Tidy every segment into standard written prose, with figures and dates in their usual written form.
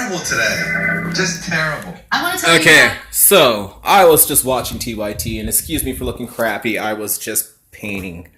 terrible today. Just terrible. I want to tell you. Okay, so I was just watching TYT, and excuse me for looking crappy. I was just painting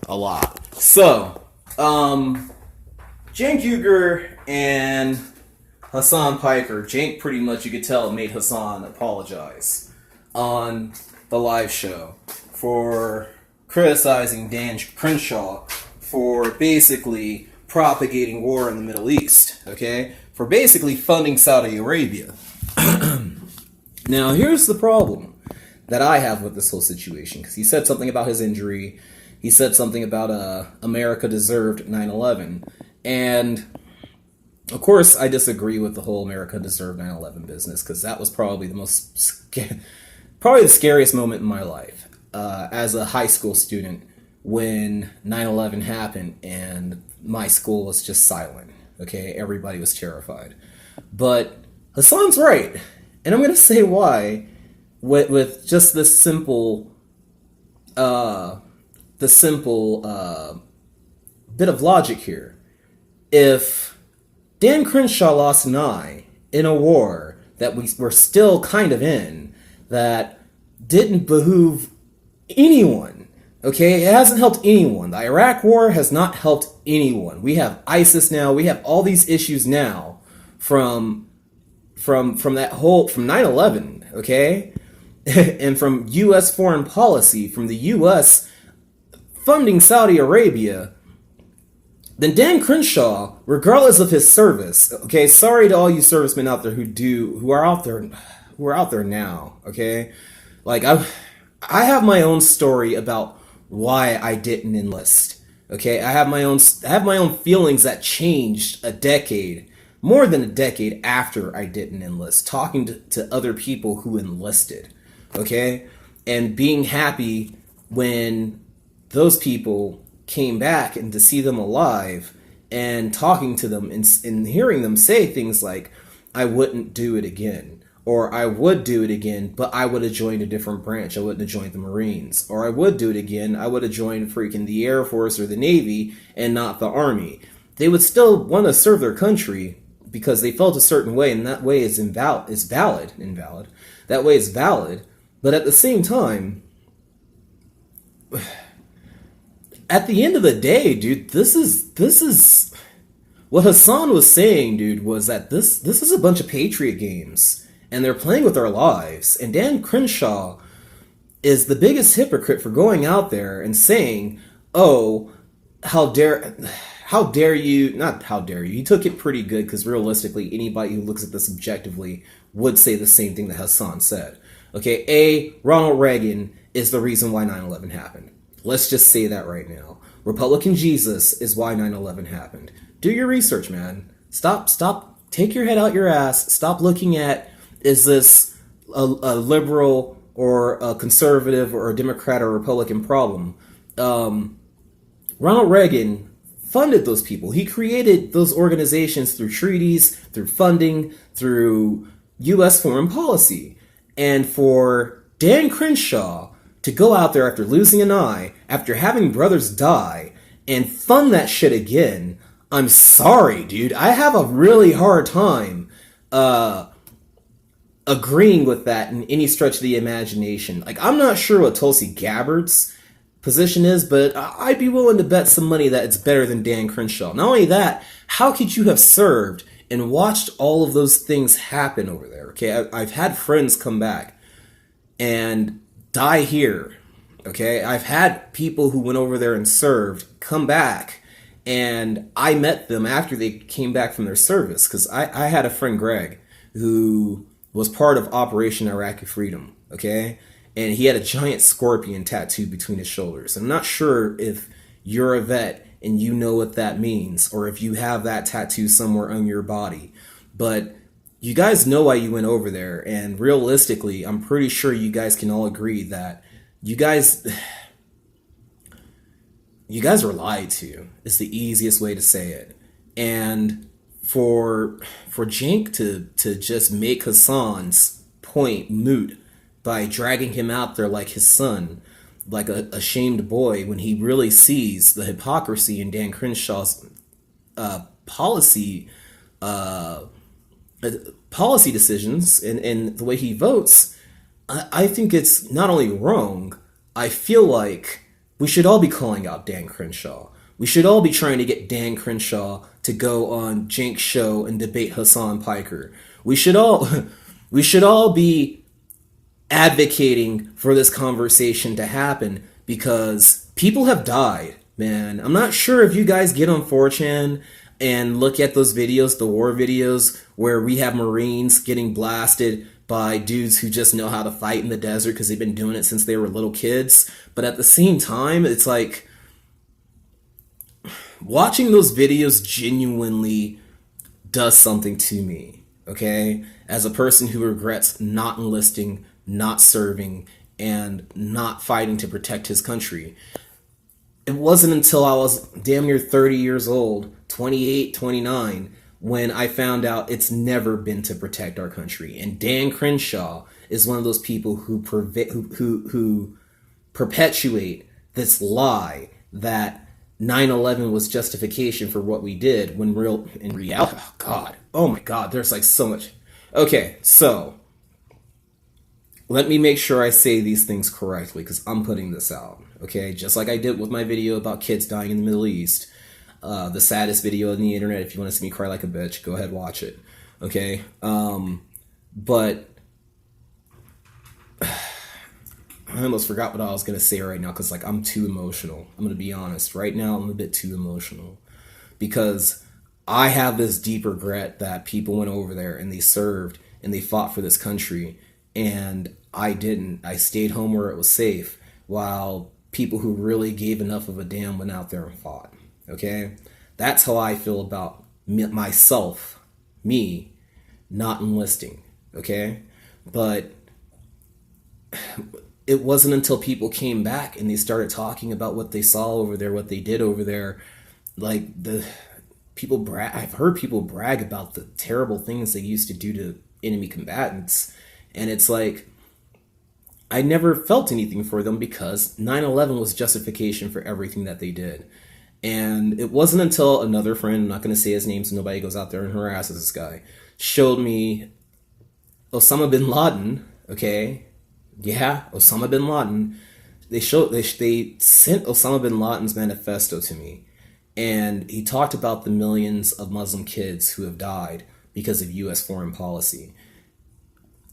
a lot. So, Cenk Uygur and Hasan Piker. Cenk pretty much, you could tell, made Hasan apologize on the live show for criticizing Dan Crenshaw for basically propagating war in the Middle East, okay? For basically funding Saudi Arabia. Now, here's the problem that I have with this whole situation, because he said something about his injury. He said something about America deserved 9/11. And, of course, I disagree with the whole America deserved 9/11 business, because that was probably probably the scariest moment in my life as a high school student when 9/11 happened and my school was just silent. Okay, everybody was terrified. But Hasan's right, and I'm going to say why with just this simple bit of logic here. If Dan Crenshaw lost an eye in a war that we were still kind of in, that didn't behoove anyone, okay? It hasn't helped anyone. The Iraq war has not helped anyone. We have ISIS now. We have all these issues now from 9/11, okay? And from U.S. foreign policy, from the U.S. funding Saudi Arabia. Then Dan Crenshaw, regardless of his service, okay, sorry to all you servicemen out there who are out there now, okay? Like, I have my own story about why I didn't enlist, okay? I have my own feelings that changed more than a decade after I didn't enlist, talking to other people who enlisted, okay? And being happy when those people came back and to see them alive and talking to them and hearing them say things like, I wouldn't do it again, or I would do it again, but I would have joined a different branch. I wouldn't have joined the Marines, or I would do it again. I would have joined freaking the Air Force or the Navy and not the Army. They would still want to serve their country because they felt a certain way, and that way is valid. That way is valid, but at the same time, at the end of the day, dude, this is what Hasan was saying, dude, was that this is a bunch of Patriot games, and they're playing with our lives. And Dan Crenshaw is the biggest hypocrite for going out there and saying, "Oh, how dare you?" Not how dare you. He took it pretty good, because realistically, anybody who looks at this objectively would say the same thing that Hasan said. Okay, Ronald Reagan is the reason why 9/11 happened. Let's just say that right now. Republican Jesus is why 9/11 happened. Do your research, man. Stop. Take your head out your ass. Stop looking at, is this a liberal or a conservative or a Democrat or a Republican problem? Ronald Reagan funded those people. He created those organizations through treaties, through funding, through U.S. foreign policy. And for Dan Crenshaw to go out there after losing an eye, after having brothers die, and fund that shit again, I'm sorry, dude. I have a really hard time agreeing with that in any stretch of the imagination. Like, I'm not sure what Tulsi Gabbard's position is, but I'd be willing to bet some money that it's better than Dan Crenshaw. Not only that, how could you have served and watched all of those things happen over there? Okay, I've had friends come back and die here, okay? I've had people who went over there and served come back, and I met them after they came back from their service, because I had a friend, Greg, who was part of Operation Iraqi Freedom, okay? And he had a giant scorpion tattooed between his shoulders. I'm not sure if you're a vet and you know what that means, or if you have that tattoo somewhere on your body, but you guys know why you went over there, and realistically, I'm pretty sure you guys can all agree that you guys were lied to, is the easiest way to say it. And for Cenk to just make Hasan's point moot by dragging him out there like his son, like a shamed boy, when he really sees the hypocrisy in Dan Crenshaw's policy policy decisions and the way he votes, I think it's not only wrong, I feel like we should all be calling out Dan Crenshaw. We should all be trying to get Dan Crenshaw to go on Cenk's show and debate Hasan Piker. We should all we should all be advocating for this conversation to happen because people have died, man. I'm not sure if you guys get on 4chan and look at those videos, the war videos, where we have Marines getting blasted by dudes who just know how to fight in the desert because they've been doing it since they were little kids. But at the same time, it's like watching those videos genuinely does something to me, okay? As a person who regrets not enlisting, not serving, and not fighting to protect his country. It wasn't until I was damn near 30 years old, 28, 29, when I found out it's never been to protect our country. And Dan Crenshaw is one of those people who perpetuate this lie that 9/11 was justification for what we did, when in reality, oh my God, there's like so much. Okay, so let me make sure I say these things correctly because I'm putting this out, okay? Just like I did with my video about kids dying in the Middle East, the saddest video on the internet. If you want to see me cry like a bitch, go ahead, watch it, okay? But I almost forgot what I was going to say right now because, like, I'm too emotional. I'm going to be honest. Right now, I'm a bit too emotional because I have this deep regret that people went over there and they served and they fought for this country, and I didn't. I stayed home where it was safe while people who really gave enough of a damn went out there and fought. Okay? That's how I feel about myself, me, not enlisting. Okay? But it wasn't until people came back and they started talking about what they saw over there, what they did over there, like I've heard people brag about the terrible things they used to do to enemy combatants, and it's like I never felt anything for them because 9/11 was justification for everything that they did. And it wasn't until another friend, I'm not going to say his name so nobody goes out there and harasses this guy, showed me Osama bin Laden, okay? Yeah, Osama bin Laden. They sent Osama bin Laden's manifesto to me, and he talked about the millions of Muslim kids who have died because of U.S. foreign policy.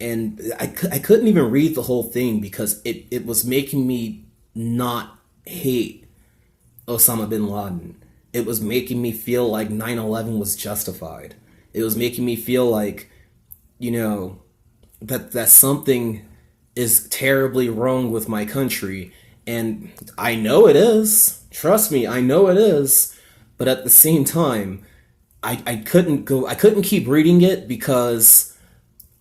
And I couldn't even read the whole thing because it was making me not hate Osama bin Laden. It was making me feel like 9/11 was justified. It was making me feel like, that something is terribly wrong with my country. And I know it is. Trust me, I know it is. But at the same time, I couldn't keep reading it because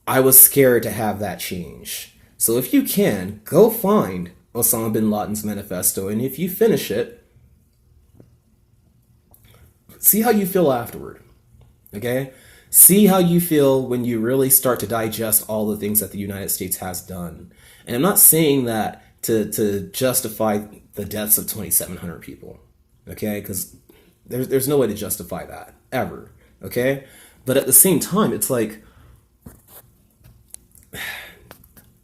I was scared to have that change. So if you can, go find Osama bin Laden's manifesto, and if you finish it, see how you feel afterward. Okay? See how you feel when you really start to digest all the things that the United States has done. And I'm not saying that to justify the deaths of 2,700 people. Okay? Because there's no way to justify that, ever. Okay? But at the same time, it's like,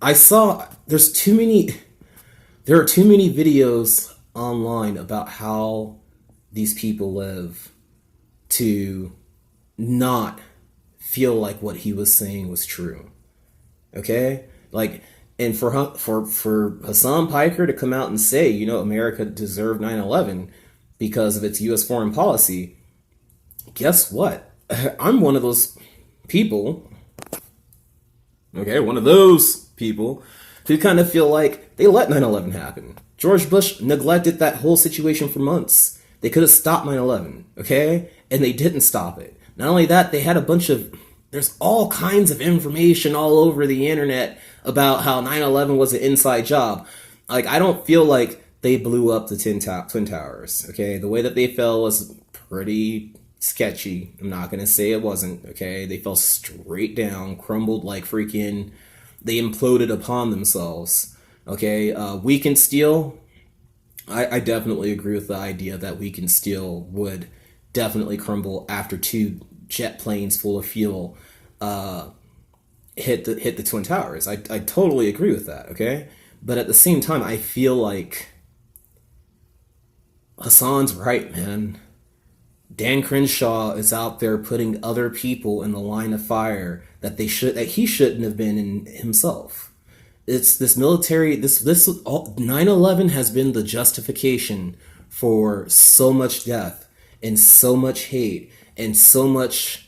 there are too many videos online about how these people live to not feel like what he was saying was true. Okay? Like, and for Hasan Piker to come out and say, America deserved 9/11 because of its U.S. foreign policy, guess what? I'm one of those people. Okay, one of those people who kind of feel like they let 9/11 happen. George Bush neglected that whole situation for months. They could have stopped 9/11, okay? And they didn't stop it. Not only that, they had there's all kinds of information all over the internet about how 9/11 was an inside job. Like, I don't feel like they blew up the Twin Towers, okay? The way that they fell was pretty sketchy. I'm not going to say it wasn't, okay? They fell straight down, crumbled like freaking, they imploded upon themselves, okay? Weakened steel, I definitely agree with the idea that weakened steel would definitely crumble after 2 jet planes full of fuel hit the Twin Towers. I totally agree with that, okay? But at the same time, I feel like Hasan's right, man. Dan Crenshaw is out there putting other people in the line of fire that he shouldn't have been in himself. It's this military, 9/11 has been the justification for so much death and so much hate and so much.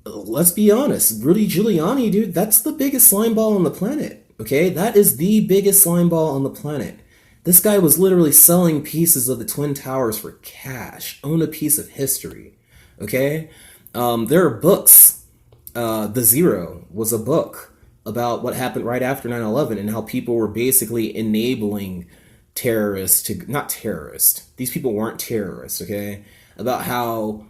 Let's be honest, Rudy Giuliani, dude, that's the biggest slime ball on the planet. Okay, that is the biggest slime ball on the planet. This guy was literally selling pieces of the Twin Towers for cash. Own a piece of history. Okay? There are books. The Zero was a book about what happened right after 9/11 and how people were basically enabling terrorists to... Not terrorists. These people weren't terrorists, okay? About how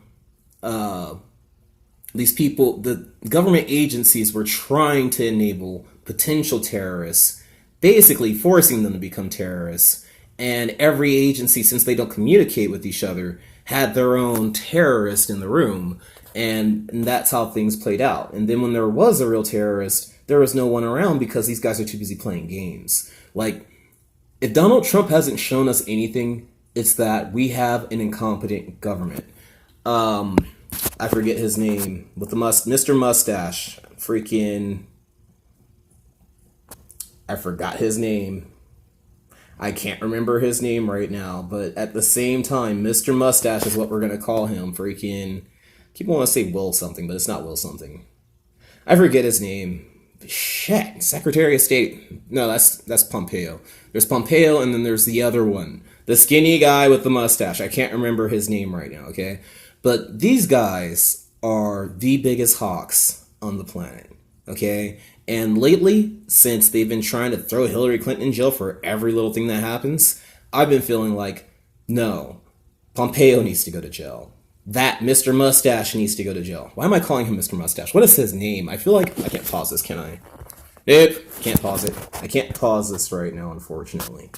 these people... The government agencies were trying to enable potential terrorists, basically forcing them to become terrorists. And every agency, since they don't communicate with each other, had their own terrorist in the room. And that's how things played out. And then when there was a real terrorist, there was no one around because these guys are too busy playing games. Like, if Donald Trump hasn't shown us anything, it's that we have an incompetent government. I forget his name. With the Mr. Mustache. Freaking... I forgot his name. I can't remember his name right now, but at the same time, Mr. Mustache is what we're going to call him. Freaking... People want to say Will something, but it's not Will something. I forget his name. Shit. Secretary of State. No, that's Pompeo. There's Pompeo, and then there's the other one. The skinny guy with the mustache. I can't remember his name right now, okay? But these guys are the biggest hawks on the planet, okay? And lately, since they've been trying to throw Hillary Clinton in jail for every little thing that happens, I've been feeling like, no, Pompeo needs to go to jail. That Mr. Mustache needs to go to jail. Why am I calling him Mr. Mustache? What is his name? I feel like... I can't pause this, can I? Nope. Can't pause it. I can't pause this right now, unfortunately.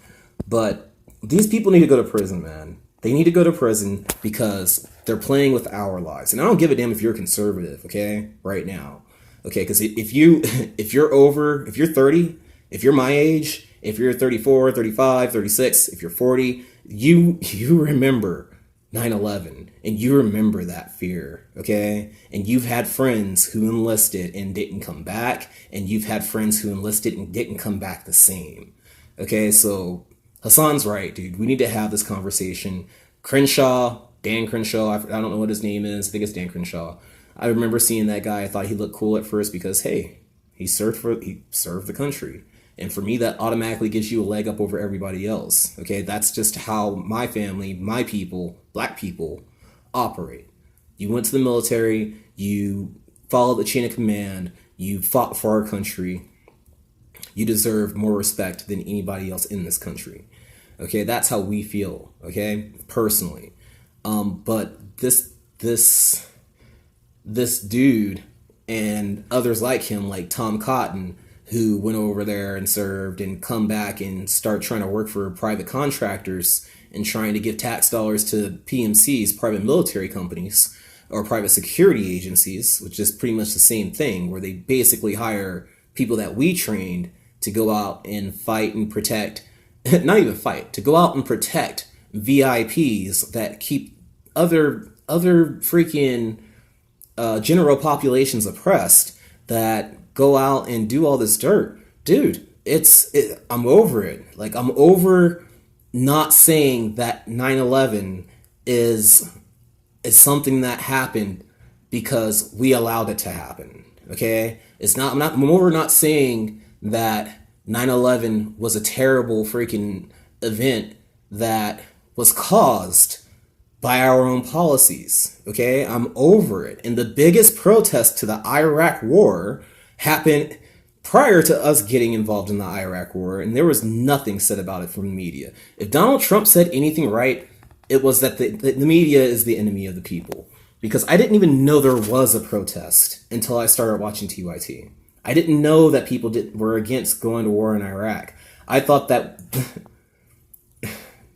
But these people need to go to prison, man. They need to go to prison because they're playing with our lives. And I don't give a damn if you're conservative, okay? Right now. Okay, because if you're 30, if you're my age, if you're 34, 35, 36, if you're 40, you remember 9/11 and you remember that fear, okay? And you've had friends who enlisted and didn't come back, and you've had friends who enlisted and didn't come back the same. Okay, so Hasan's right, dude. We need to have this conversation. Dan Crenshaw, I don't know what his name is. I think it's Dan Crenshaw. I remember seeing that guy. I thought he looked cool at first because, hey, he served the country. And for me, that automatically gives you a leg up over everybody else. Okay, that's just how my family, my people, black people operate. You went to the military, you followed the chain of command, you fought for our country. You deserve more respect than anybody else in this country. Okay, that's how we feel, okay, personally. But this dude and others like him, like Tom Cotton, who went over there and served and come back and start trying to work for private contractors and trying to give tax dollars to PMCs, private military companies, or private security agencies, which is pretty much the same thing, where they basically hire people that we trained to go out and fight and protect, not even fight, to go out and protect VIPs that keep other freaking general populations oppressed, that go out and do all this dirt. Dude, I'm over it. Like, I'm over not saying that 9/11 is something that happened because we allowed it to happen. Okay? I'm over not saying that 9/11 was a terrible freaking event that was caused by our own policies. Okay? I'm over it. And the biggest protest to the Iraq war happened prior to us getting involved in the Iraq war, and there was nothing said about it from the media. If Donald Trump said anything right, it was that the media is the enemy of the people. Because I didn't even know there was a protest until I started watching TYT. I didn't know that people were against going to war in Iraq. I thought that,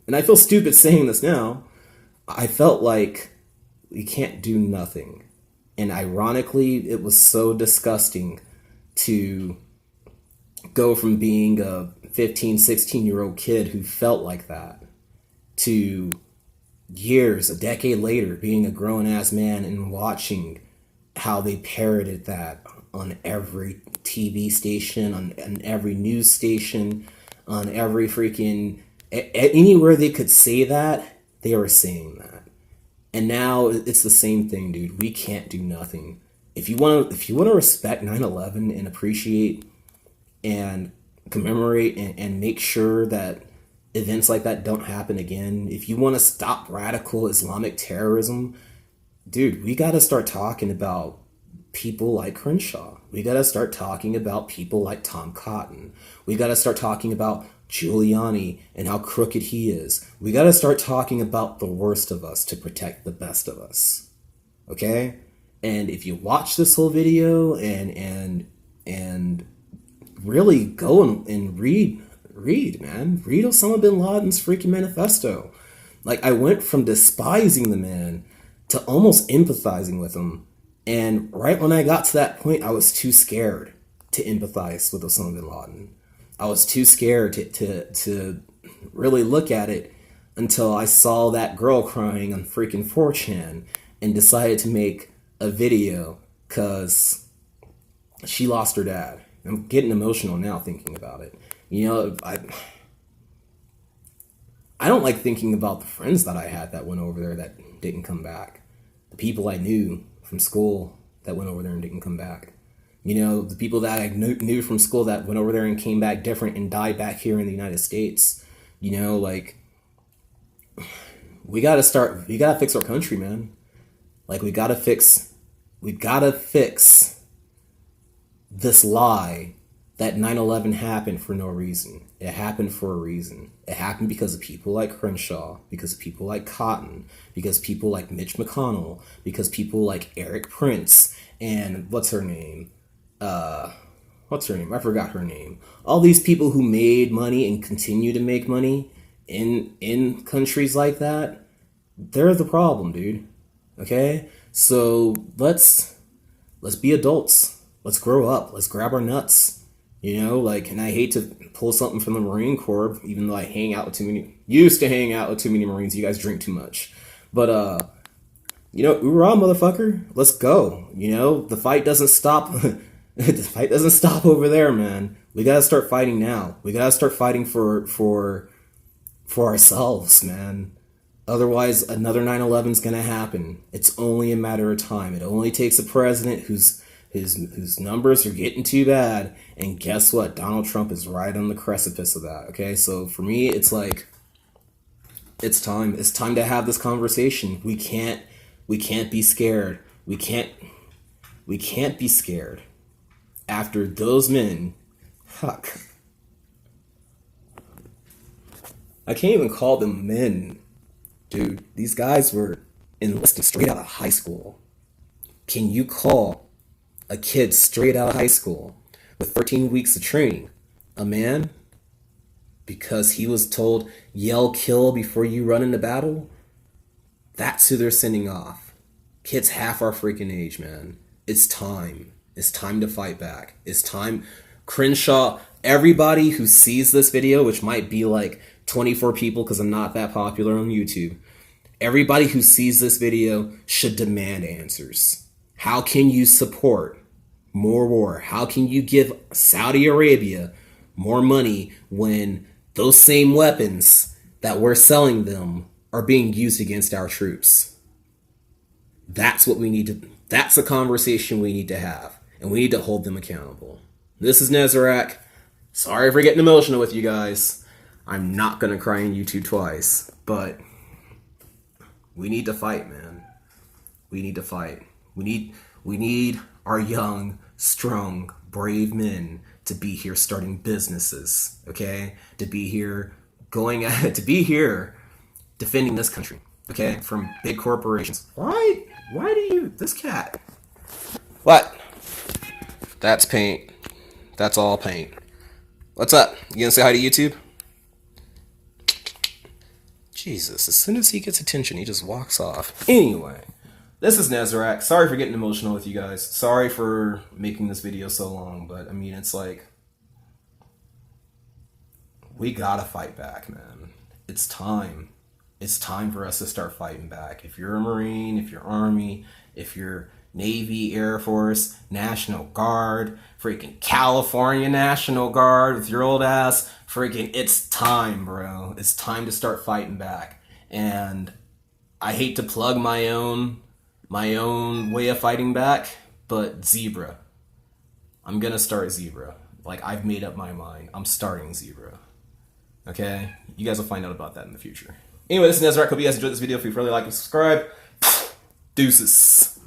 and I feel stupid saying this now, I felt like we can't do nothing And ironically, it was so disgusting to go from being a 15, 16-year-old kid who felt like that to years, a decade later, being a grown-ass man and watching how they parroted that on every TV station, on every news station, on every freaking... Anywhere they could say that, they were saying that. And now it's the same thing, dude. We can't do nothing. If you want to respect 9/11 and appreciate and commemorate and make sure that events like that don't happen again, if you want to stop radical Islamic terrorism, dude, we got to start talking about people like Crenshaw. We got to start talking about people like Tom Cotton. We got to start talking about Giuliani and how crooked he is. We got to start talking about the worst of us to protect the best of us. Okay? And if you watch this whole video and really go and read, man. Read Osama bin Laden's freaking manifesto. Like, I went from despising the man to almost empathizing with him. And right when I got to that point, I was too scared to empathize with Osama bin Laden. I was too scared to really look at it until I saw that girl crying on freaking 4chan and decided to make a video because she lost her dad. I'm getting emotional now thinking about it. You know, I don't like thinking about the friends that I had that went over there that didn't come back. The people I knew from school that went over there and didn't come back. You know, the people that I knew from school that went over there and came back different and died back here in the United States. You know, like, we gotta fix our country, man. Like, we gotta fix this lie that 9/11 happened for no reason. It happened for a reason. It happened because of people like Crenshaw, because of people like Cotton, because people like Mitch McConnell, because people like Eric Prince, and what's her name? I forgot her name. All these people who made money and continue to make money in countries like that, they're the problem, dude. Okay? So let's be adults. Let's grow up. Let's grab our nuts. You know, like, and I hate to pull something from the Marine Corps, even though I used to hang out with too many Marines. You guys drink too much. But, you know, hoorah, motherfucker. Let's go. You know, the fight doesn't stop. The fight doesn't stop over there, man. We gotta start fighting now. We gotta start fighting for ourselves, man. Otherwise, another 9/11's gonna happen. It's only a matter of time. It only takes a president whose numbers are getting too bad, and guess what? Donald Trump is right on the precipice of that. Okay, so for me, it's like, it's time. It's time to have this conversation. We can't be scared. We can't be scared. After those men, fuck. I can't even call them men, dude. These guys were enlisted straight out of high school. Can you call a kid straight out of high school with 13 weeks of training a man because he was told, yell kill before you run into battle? That's who they're sending off. Kids half our freaking age, man. It's time. It's time to fight back. It's time. Crenshaw, everybody who sees this video, which might be like 24 people because I'm not that popular on YouTube, everybody who sees this video should demand answers. How can you support more war? How can you give Saudi Arabia more money when those same weapons that we're selling them are being used against our troops? That's what we need to, that's a conversation we need to have, and we need to hold them accountable. This is Nezarek. Sorry for getting emotional with you guys. I'm not gonna cry on YouTube twice, but we need to fight, man. We need to fight. We need our young, strong, brave men to be here starting businesses, okay? To be here defending this country, okay? From big corporations. Why do you, this cat? What? That's paint. That's all paint. What's up? You gonna say hi to YouTube? Jesus, as soon as he gets attention, he just walks off. Anyway, This is Nezrak. Sorry for getting emotional with you guys. Sorry for making this video so long, but I mean, it's like, we gotta fight back, man. It's time. It's time for us to start fighting back. If you're a Marine, if you're Army, if you're Navy, Air Force, National Guard, freaking California National Guard with your old ass, freaking, it's time, bro. It's time to start fighting back. And I hate to plug my own way of fighting back, but Zebra. I'm gonna start Zebra. Like, I've made up my mind. I'm starting Zebra. Okay? You guys will find out about that in the future. Anyway, this is Nezrak. Hope you guys enjoyed this video. If you really like and subscribe, deuces.